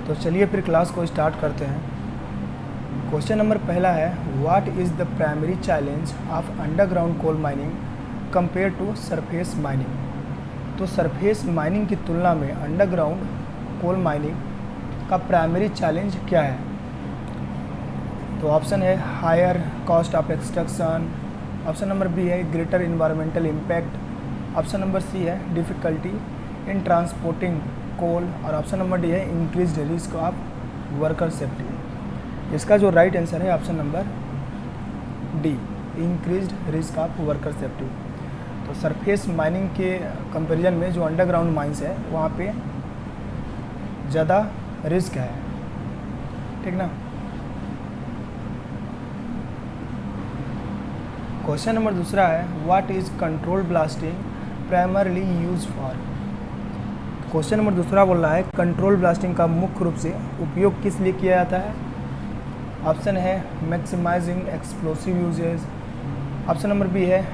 तो चलिए फिर क्लास को स्टार्ट करते हैं। क्वेश्चन नंबर पहला है, what is the primary challenge of underground coal mining compare to surface mining. तो सरफेस माइनिंग की तुलना में अंडरग्राउंड कोल माइनिंग का प्राइमरी चैलेंज क्या है? तो ऑप्शन है higher cost of extraction, option number B है greater environmental impact, option number C है डिफ़िकल्टी इन ट्रांसपोर्टिंग कोल और ऑप्शन नंबर डी है increase risk of worker safety. इसका जो राइट आंसर है option number D, increase risk of worker safety. तो surface mining के comparison में जो अंडरग्राउंड माइंस है वहाँ पे ज़्यादा रिस्क है, ठीक ना। क्वेश्चन नंबर दूसरा है, what is control blasting primarily use for. Question number दूसरा बोल रहा है कंट्रोल ब्लास्टिंग का मुख्य रूप से उपयोग किस लिए किया जाता है? ऑप्शन है maximising explosive uses, option number B है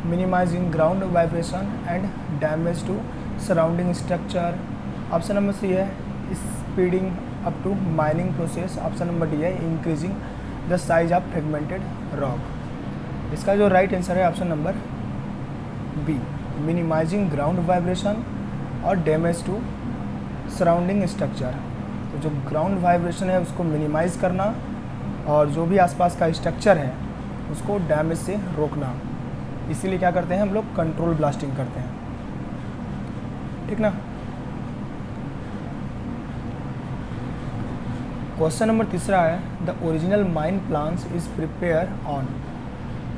minimising ground vibration and damage to surrounding structure, option number C है speeding up to mining process, option number D है increasing the size of fragmented rock. इसका जो right answer है option number B, minimising ground vibration और damage to surrounding structure. तो जो ground vibration है उसको मिनिमाइज़ करना और जो भी आसपास का स्ट्रक्चर है उसको डैमेज से रोकना, इसीलिए क्या करते हैं हम लोग कंट्रोल ब्लास्टिंग करते हैं, ठीक ना। क्वेश्चन नंबर तीसरा है, the original mine plans is prepare on.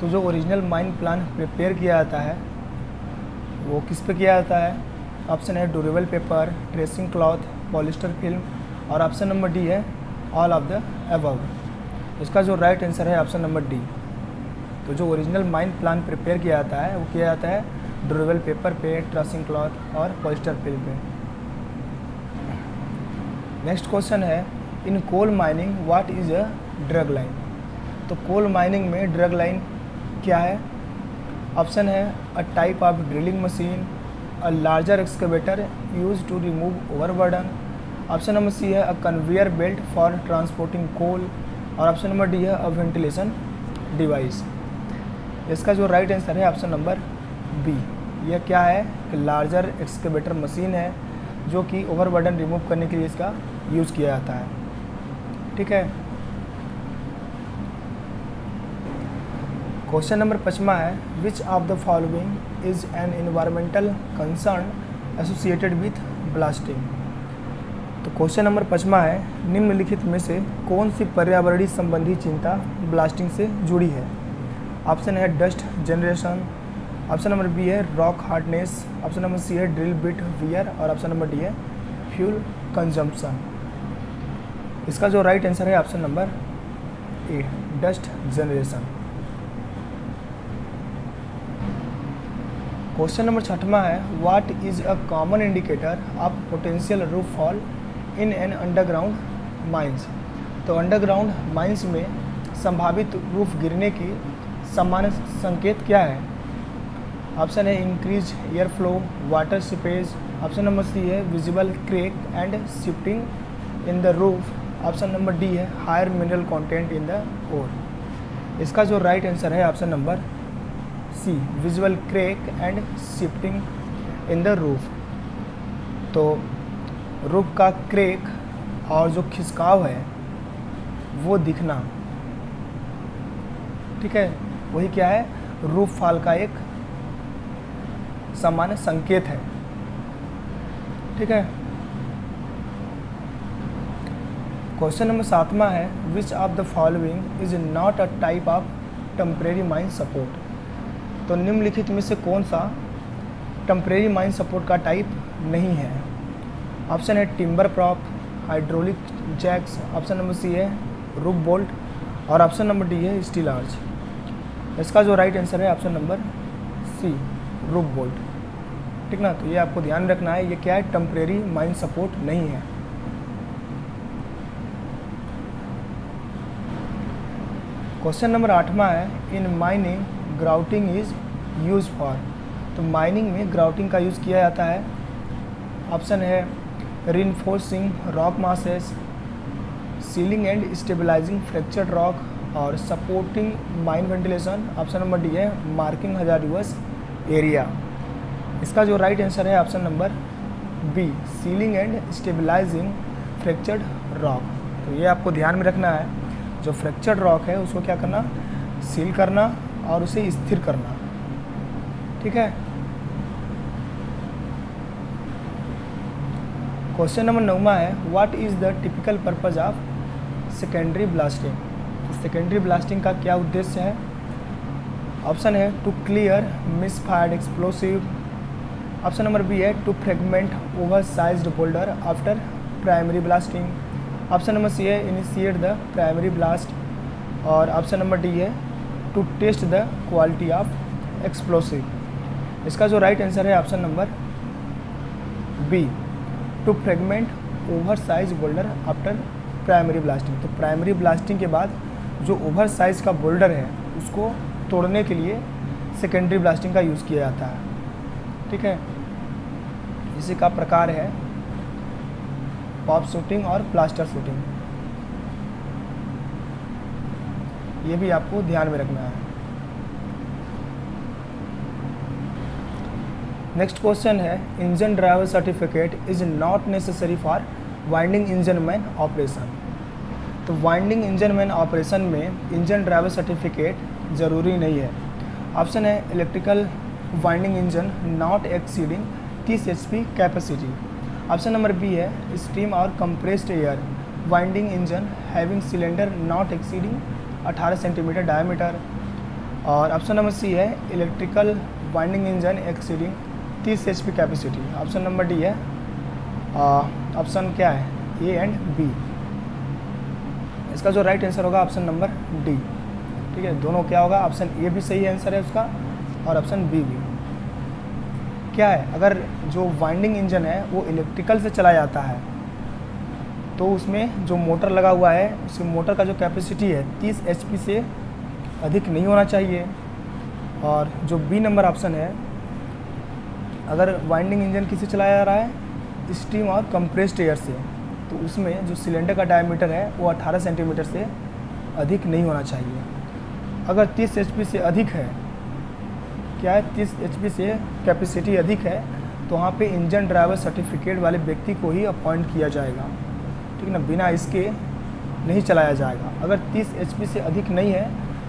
तो जो ओरिजिनल माइन प्लान प्रिपेयर किया जाता है वो किस पे किया जाता है? ऑप्शन है durable paper, tracing cloth, polyester film और ऑप्शन नंबर डी है ऑल ऑफ द अबव। इसका जो राइट आंसर है ऑप्शन नंबर डी। तो जो ओरिजिनल माइन प्लान प्रिपेयर किया जाता है वो किया जाता है ड्यूरेबल पेपर पे, ट्रेसिंग क्लॉथ और पॉलिस्टर फिल्म पे। नेक्स्ट क्वेश्चन है, in coal mining what is a dragline. तो कोल माइनिंग में ड्रग लाइन क्या है? ऑप्शन है a type of drilling machine, a larger excavator use to remove overburden, option number C है a conveyor belt for transporting coal और option number D है अ ventilation device. इसका जो right answer है option number B. यह क्या है कि लार्जर एक्सकेवेटर मशीन है जो कि ओवरबर्डन रिमूव करने के लिए इसका यूज़ किया जाता है, ठीक है। क्वेश्चन नंबर 5 है, which of the following is an environmental concern associated with blasting. तो क्वेश्चन नंबर 5 है, निम्नलिखित में से कौन सी पर्यावरणीय संबंधी चिंता ब्लास्टिंग से जुड़ी है? ऑप्शन है dust generation, option number B है rock hardness, option number C है ड्रिल बिट वियर और ऑप्शन नंबर डी है फ्यूल कंजम्पशन। इसका जो राइट आंसर है option number A, dust generation. Question number 6 है, what is a common indicator of potential roof fall in an underground mines. तो underground mines में संभावित roof गिरने की सामान्य संकेत क्या है? ऑप्शन है increase air flow, water seepage, option number C है visible crack and shifting in the roof, option number D है higher mineral content in the ore. इसका जो राइट आंसर है option number C, visual crack and shifting in the roof. तो roof का crack और जो खिसकाव है वो दिखना, ठीक है, वही क्या है, रूफ फॉल का एक सामान्य संकेत है, ठीक है। क्वेश्चन नंबर 7 है, which of the following is not a type of temporary mine support. तो निम्नलिखित में से कौन सा टेम्परेरी माइन सपोर्ट का टाइप नहीं है? ऑप्शन है timber prop, hydraulic jacks, option number C है रूफ बोल्ट और ऑप्शन नंबर डी है स्टील आर्च। इसका जो राइट आंसर है option number C, roof bolt, ठीक ना। तो ये आपको ध्यान रखना है, ये क्या है, टेम्परेरी माइन सपोर्ट नहीं है। क्वेश्चन नंबर 8 है, in mining grouting is use for. तो माइनिंग में ग्राउटिंग का यूज़ किया जाता है। ऑप्शन है reinforcing rock masses, sealing and stabilizing fractured rock और supporting mine ventilation. Option number D है मार्किंग हजारियस एरिया। इसका जो राइट आंसर है option number B, sealing and stabilizing fractured rock. तो ये आपको ध्यान में रखना है, जो फ्रैक्चर्ड रॉक है उसको क्या करना, सील करना और उसे स्थिर करना। ठीक है। क्वेश्चन नंबर 9 है, what is the typical purpose of secondary blasting. Secondary blasting का क्या उद्देश्य है। ऑप्शन है to clear misfired explosive. Option number B है to fragment oversized boulder after primary blasting. Option number C है initiate the primary blast. और option number D है to test the quality of explosive. इसका जो right answer है option number B, to fragment oversize boulder after primary blasting. तो primary blasting के बाद जो ओवर साइज का बोल्डर है उसको तोड़ने के लिए सेकेंडरी ब्लास्टिंग का यूज़ किया जाता है। ठीक है। इसी का प्रकार है पॉप शूटिंग और प्लास्टर शूटिंग। ये भी आपको ध्यान में रखना है। नेक्स्ट क्वेश्चन है, engine driver certificate is not necessary for winding engine man operation. तो वाइंडिंग इंजन मैन ऑपरेशन में इंजन ड्राइवर सर्टिफिकेट ज़रूरी नहीं है। ऑप्शन है electrical winding engine not exceeding 30 HP capacity. Option number B है steam और compressed air winding engine having cylinder not exceeding 18 centimetre diameter. और option number C है electrical winding engine exceeding 30 HP capacity. Option number D है option क्या है, A and B. इसका जो right answer होगा ऑप्शन नंबर डी। ठीक है, दोनों क्या होगा, ऑप्शन ए भी सही आंसर है उसका और ऑप्शन बी भी। क्या है, अगर जो वाइंडिंग इंजन है वो इलेक्ट्रिकल से चला जाता है तो उसमें जो मोटर लगा हुआ है उसके मोटर का जो कैपेसिटी है 30 HP से अधिक नहीं होना चाहिए। और जो बी नंबर ऑप्शन है, अगर वाइंडिंग इंजन किससे चलाया जा रहा है, स्टीम और कंप्रेस्ड एयर से, तो उसमें जो सिलेंडर का डायमीटर है वो 18 सेंटीमीटर से अधिक नहीं होना चाहिए। अगर 30 HP से अधिक है, क्या है 30 HP से कैपेसिटी अधिक है, तो वहाँ पे इंजन ड्राइवर सर्टिफिकेट वाले व्यक्ति को ही अपॉइंट किया जाएगा। ठीक ना, बिना इसके नहीं चलाया जाएगा। अगर 30 HP से अधिक नहीं है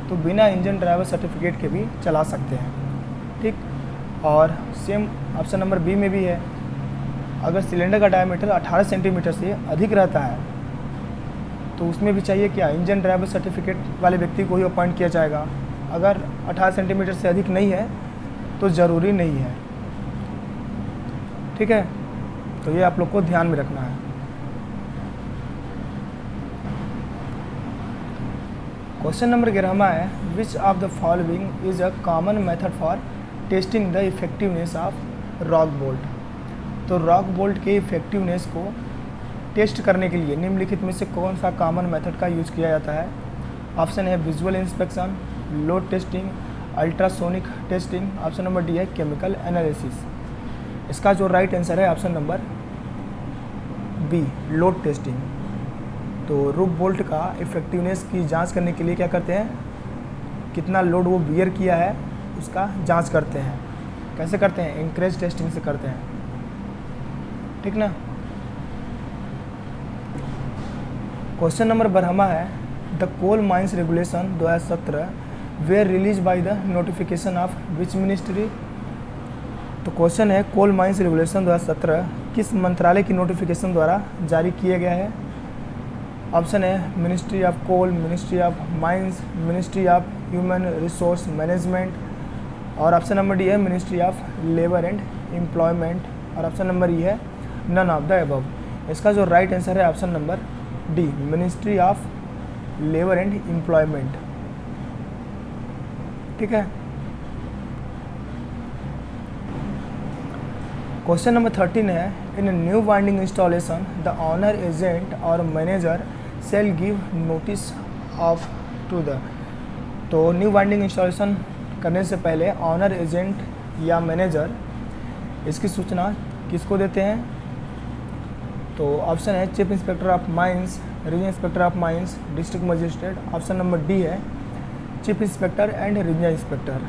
तो बिना इंजन ड्राइवर सर्टिफिकेट के भी चला सकते हैं। ठीक, और सेम ऑप्शन नंबर बी में भी है, अगर सिलेंडर का डायमीटर 18 सेंटीमीटर से अधिक रहता है तो उसमें भी चाहिए क्या, इंजन ड्राइवर सर्टिफिकेट वाले व्यक्ति को ही अपॉइंट किया जाएगा। अगर 18 सेंटीमीटर से अधिक नहीं है तो ज़रूरी नहीं है। ठीक है, तो ये आप लोग को ध्यान में रखना है। क्वेश्चन नंबर 11 है, which of the following is a common method for testing the effectiveness of rock bolt. तो रॉक बोल्ट के इफेक्टिवनेस को टेस्ट करने के लिए निम्नलिखित में से कौन सा कॉमन मेथड का यूज़ किया जाता है। ऑप्शन है visual inspection, load testing, ultrasonic testing. Option number D है केमिकल एनालिसिस। इसका जो राइट आंसर है option number B, load testing. तो रूफ बोल्ट का इफेक्टिवनेस की जांच करने के लिए क्या करते हैं, कितना लोड वो बियर किया है उसका जांच करते हैं। कैसे करते हैं, एंकरेज टेस्टिंग से करते हैं। ठीक ना। क्वेश्चन नंबर 12 है, the coal mines regulation 2017 were release by the notification of which ministry. तो क्वेश्चन है कोल माइंस रेगुलेशन 2017 किस मंत्रालय की नोटिफिकेशन द्वारा जारी किया गया है। ऑप्शन है ministry of coal, ministry of mines, ministry of human resource management. और ऑप्शन नंबर डी है ministry of labour and employment. और ऑप्शन नंबर ई है नन ऑफ द अबव। इसका जो राइट आंसर है option number D, ministry of labour and employment. ठीक है। Question number 13 है, in new winding installation the owner agent और manager shall give notice of to the. तो new winding installation करने से पहले ऑनर एजेंट या मैनेजर इसकी सूचना किसको देते हैं। तो ऑप्शन है chief inspector of mines, regional inspector of mines, district magistrate. Option number D है chief inspector and regional inspector.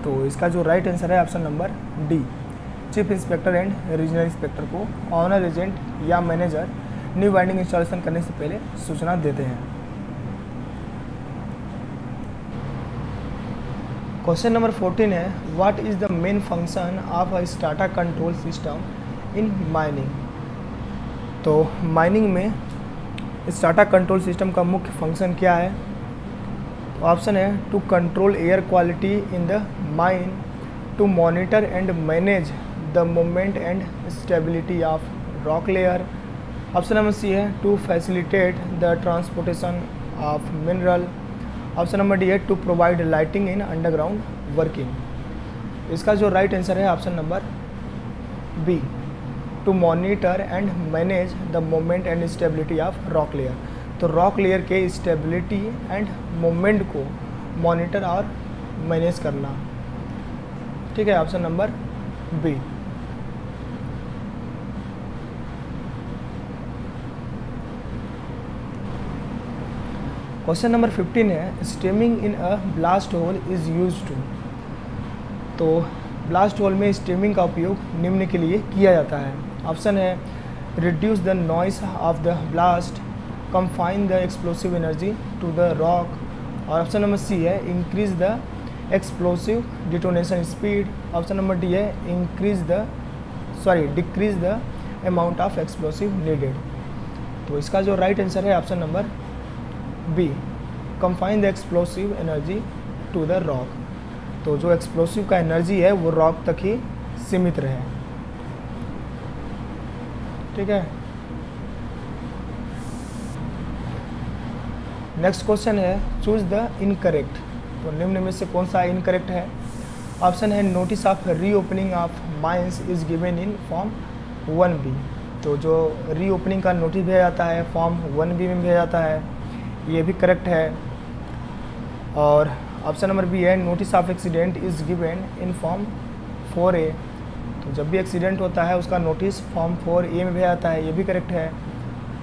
तो इसका जो राइट आंसर है option number D, chief inspector and regional inspector को ऑनर एजेंट या manager new winding installation करने से पहले सूचना देते हैं। क्वेश्चन नंबर 14 है what is the main function of a strata control system in mining. तो माइनिंग में स्टाटा कंट्रोल सिस्टम का मुख्य फंक्शन क्या है? ऑप्शन है to control air quality in the mine, to monitor and manage the movement and stability of rock layer. Option number C है to facilitate the transportation of mineral. Option number D है to provide lighting in underground working. इसका जो right answer है option number B, to monitor and manage the movement and stability of rock layer. तो rock layer के stability and movement को monitor और manage करना। ठीक है, option number B. Question number 15 है stemming in a blast hole is use to. तो blast hole में स्टेमिंग का उपयोग निम्न के लिए किया जाता है। ऑप्शन है reduce the noise of the blast, confine the explosive energy to the rock. और ऑप्शन नंबर सी है increase the explosive detonation speed. Option number D है decrease the amount of explosive needed. तो इसका जो right answer है option number B, confine the explosive energy to the rock. तो जो explosive का एनर्जी है वो रॉक तक ही सीमित रहे। ठीक है, नेक्स्ट क्वेश्चन है चूज द इनकरेक्ट। तो निम्न में से कौन सा इनकरेक्ट है? ऑप्शन है notice of reopening of mines is given in form 1B। तो जो रीओपनिंग का नोटिस भेजा जाता है फॉर्म 1B में भेजा जाता है, ये भी करेक्ट है। और ऑप्शन नंबर बी है notice of accident is given in form 4A। तो जब भी एक्सीडेंट होता है उसका नोटिस फॉर्म 4A में भेजा जाता है, ये भी करेक्ट है।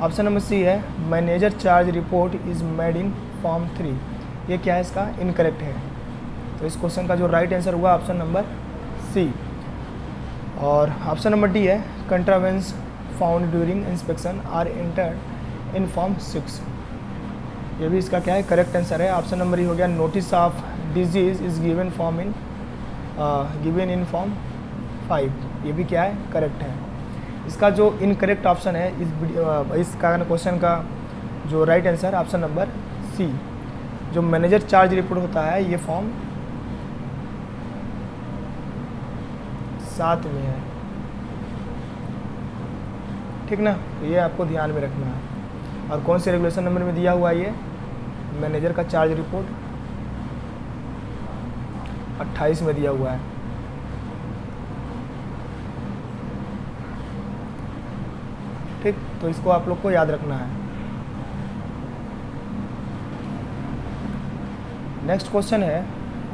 ऑप्शन नंबर सी है manager charge report is made in form 3। ये क्या है? इसका इनकरेक्ट है। तो इस क्वेश्चन का जो राइट आंसर हुआ ऑप्शन नंबर सी। और ऑप्शन नंबर डी है contraventions found during inspection are entered in form 6। ये भी इसका क्या है? करेक्ट आंसर है। ऑप्शन नंबर ई हो गया notice of disease is given in form 5। ये भी क्या है? करेक्ट है। इसका जो इनकरेक्ट ऑप्शन है इस क्वेश्चन का जो right answer option number C, जो मैनेजर चार्ज रिपोर्ट होता है ये फॉर्म 7 में है। ठीक ना, ये आपको ध्यान में रखना है। और कौन से रेगुलेशन नंबर में दिया हुआ है ये मैनेजर का चार्ज रिपोर्ट? 28 में दिया हुआ है। ठीक, तो इसको आप लोग को याद रखना है। नेक्स्ट क्वेश्चन है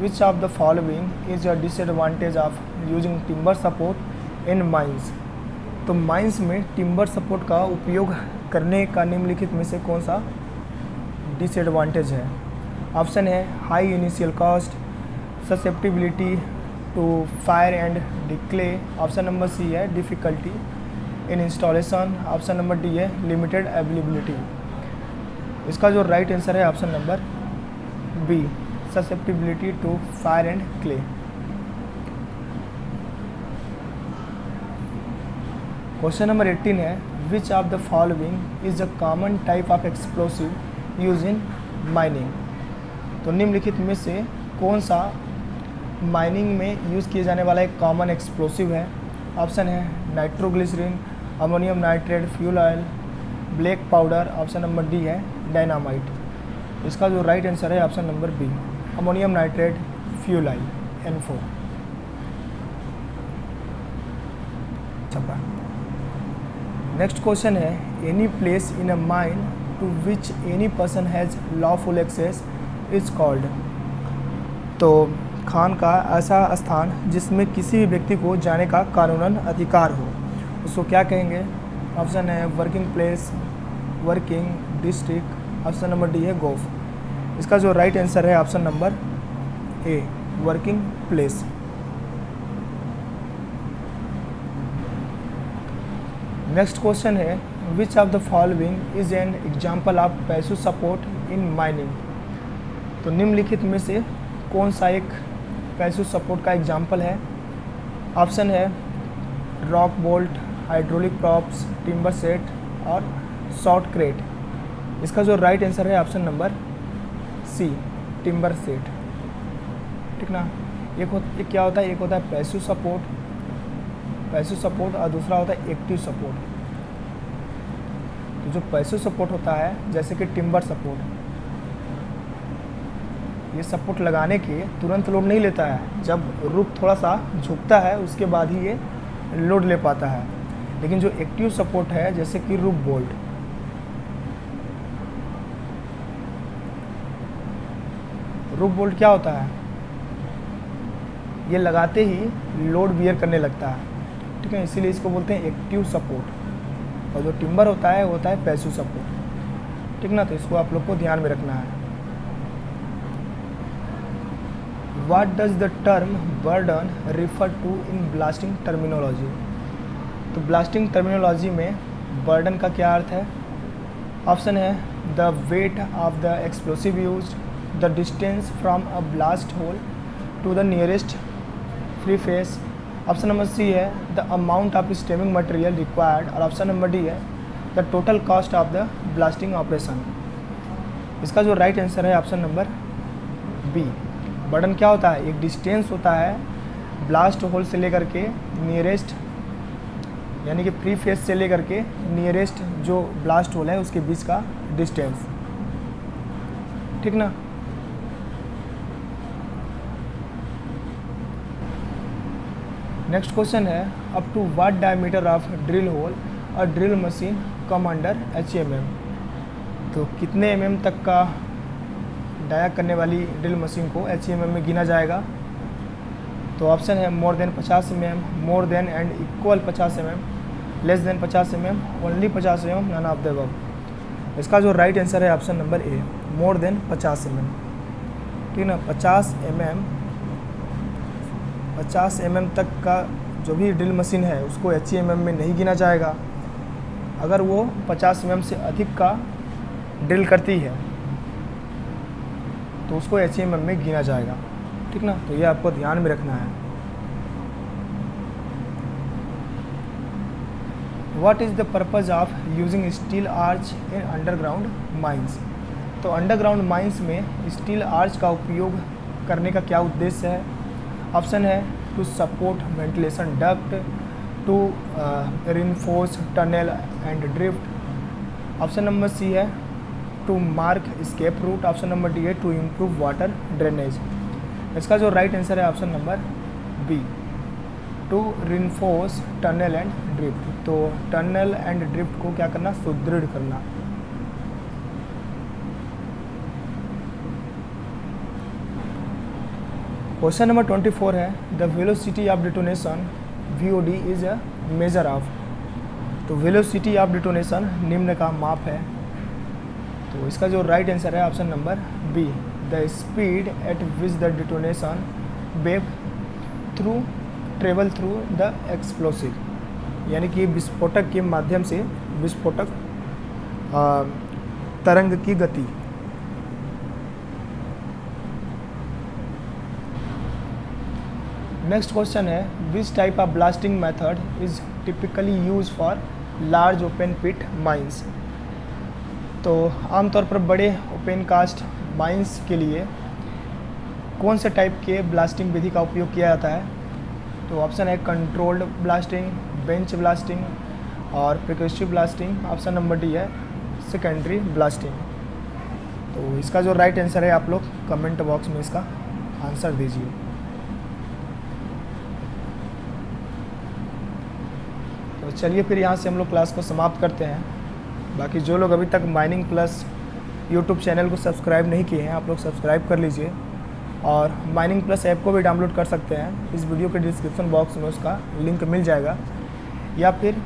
which of the following is a disadvantage of using timber support in mines. तो माइंस में टिम्बर सपोर्ट का उपयोग करने का निम्नलिखित में से कौन सा डिसएडवांटेज है? ऑप्शन है high initial cost, susceptibility to fire and decay. Option number C है difficulty in installation. Option number D है लिमिटेड अवेलेबिलिटी। इसका जो राइट आंसर है option number B, susceptibility to fire and clay. Question number 18 है which of the following is a common type of explosive use in mining. तो निम्नलिखित में से कौन सा माइनिंग में यूज़ किए जाने वाला एक कॉमन एक्सप्लोसिव है? ऑप्शन है nitroglycerin, ammonium nitrate, fuel oil, black powder. Option number D है डायनामाइट। इसका जो राइट आंसर है option number B, ammonium nitrate, fuel oil, N4। Next question है any place in a mine to which any person has lawful access is called. तो खान का ऐसा स्थान जिसमें किसी भी व्यक्ति को जाने का कानूनन अधिकार हो उसको क्या कहेंगे? ऑप्शन है working place, working district, option number D है गोफ। इसका जो राइट आंसर है option number A, working place. Next question है which of the following is an example of passive support in mining. तो निम्नलिखित में से कौन सा एक पैसिव सपोर्ट का एग्जाम्पल है? ऑप्शन है rock bolt, hydraulic props, timber set और शॉर्ट क्रेट। इसका जो राइट आंसर है option number C, timber set. ठीक ना। एक क्या होता है, एक होता है पैसिव सपोर्ट और दूसरा होता है एक्टिव सपोर्ट। तो जो पैसिव सपोर्ट होता है जैसे कि टिम्बर सपोर्ट, ये सपोर्ट लगाने के तुरंत लोड नहीं लेता है, जब रूफ थोड़ा सा झुकता है उसके बाद ही ये लोड ले पाता है। लेकिन जो एक्टिव सपोर्ट है जैसे कि रूफ बोल्ट, क्या होता है, ये लगाते ही लोड बियर करने लगता है। ठीक है, इसीलिए इसको बोलते हैं एक्टिव सपोर्ट। और जो टिम्बर होता है वो होता है पैसिव सपोर्ट। ठीक ना, तो इसको आप लोग को ध्यान में रखना है। What does the term burden refer to in blasting terminology? तो ब्लास्टिंग टर्मिनोलॉजी में बर्डन का क्या अर्थ है? ऑप्शन है the weight of the explosive used, the distance from a blast hole to the nearest free face. Option number C है the amount of stemming material required, और option number D है the total cost of the blasting operation. इसका जो right answer है option number B. Burden क्या होता है? एक डिस्टेंस होता है ब्लास्ट होल से लेकर के नियरेस्ट, यानी कि फ्री फेस से लेकर के नियरेस्ट जो ब्लास्ट होल है उसके बीच का डिस्टेंस। ठीक ना। नेक्स्ट क्वेश्चन है up to what diameter of drill hole और drill machine come under HMM। तो कितने mm तक का डाया करने वाली ड्रिल मशीन को HMM में गिना जाएगा? तो ऑप्शन है more than 50 mm, more than and equal 50 mm, less than 50 mm, only 50 mm, none of the above. इसका जो राइट आंसर है option number A, more than 50 mm। ठीक ना, 50 mm तक का जो भी ड्रिल मशीन है उसको HMM में नहीं गिना जाएगा। अगर वो 50 mm से अधिक का ड्रिल करती है तो उसको HMM में गिना जाएगा। ठीक ना, तो ये आपको ध्यान में रखना है। What is the purpose of using steel arch in underground mines. तो अंडरग्राउंड माइंस में स्टील आर्च का उपयोग करने का क्या उद्देश्य है? ऑप्शन है to support ventilation duct, to reinforce tunnel and drift. Option number C है to mark escape route, option number D है टू इम्प्रूव वाटर ड्रेनेज। इसका जो राइट आंसर है option number B, to reinforce tunnel and drift. तो tunnel and drift को क्या करना? सुदृढ़ करना। क्वेश्चन नंबर 24 है the velocity of detonation VOD is a measure of. तो वेलोसिटी ऑफ डिटोनेशन निम्न का माप है। तो इसका जो राइट आंसर है option number B, the speed at which the detonation wave travel through the explosive, यानी कि विस्फोटक के माध्यम से विस्फोटक तरंग की गति। नेक्स्ट क्वेश्चन है which type of blasting method is typically use for large open pit mines. तो आमतौर पर बड़े ओपन कास्ट माइंस के लिए कौन से टाइप के ब्लास्टिंग विधि का उपयोग किया जाता है? तो ऑप्शन है कंट्रोल्ड ब्लास्टिंग, बेंच ब्लास्टिंग और प्रिकॉर्सिव ब्लास्टिंग। ऑप्शन नंबर डी है सेकेंडरी ब्लास्टिंग। तो इसका जो राइट आंसर है आप लोग कमेंट बॉक्स में इसका आंसर दीजिए। तो चलिए फिर यहाँ से हम लोग क्लास को समाप्त करते हैं। बाकी जो लोग अभी तक माइनिंग प्लस यूट्यूब चैनल को सब्सक्राइब नहीं किए हैं आप लोग सब्सक्राइब कर लीजिए और माइनिंग प्लस ऐप को भी डाउनलोड कर सकते हैं। इस वीडियो के डिस्क्रिप्शन बॉक्स में उसका लिंक मिल जाएगा या फिर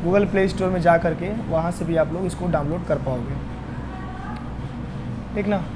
गूगल प्ले स्टोर में जा कर के वहाँ से भी आप लोग इसको डाउनलोड कर पाओगे। ठीक ना।